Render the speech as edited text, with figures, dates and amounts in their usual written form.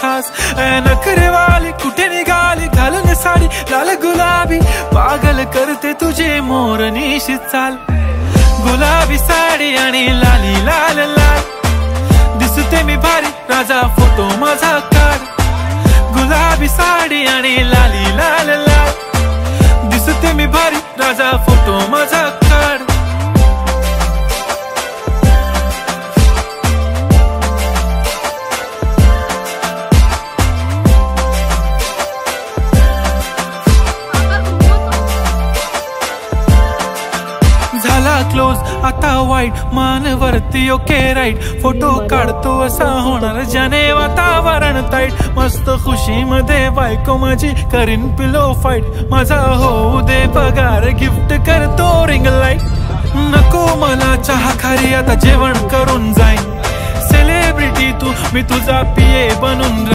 खास नखरेवाली कुठे निघाली घालून साडी लाल गुलाबी पागल करते तुझे मोरनीशी चाल गुलाबी साडी आणि लाली लाल लाल दिसते मी भारी राजा फोटो माझा काढ गुलाबी साडी आणि लाली लाल लाल दिसते मी भारी राजा फोटो माझा काढ झाला क्लोज आता वाईट मान वरती ओके राईट फोटो काढतो असा होणार ज्याने वातावरण ताईट मस्त खुशी मध्ये बायको माझी करीन पिलो फाईट माझा होऊ दे पगार गिफ्ट करतो रिंग लाईट नको मला चहा खारी आता जेवण करून जाईन सेलिब्रिटी तू मी तुझा पिये बनून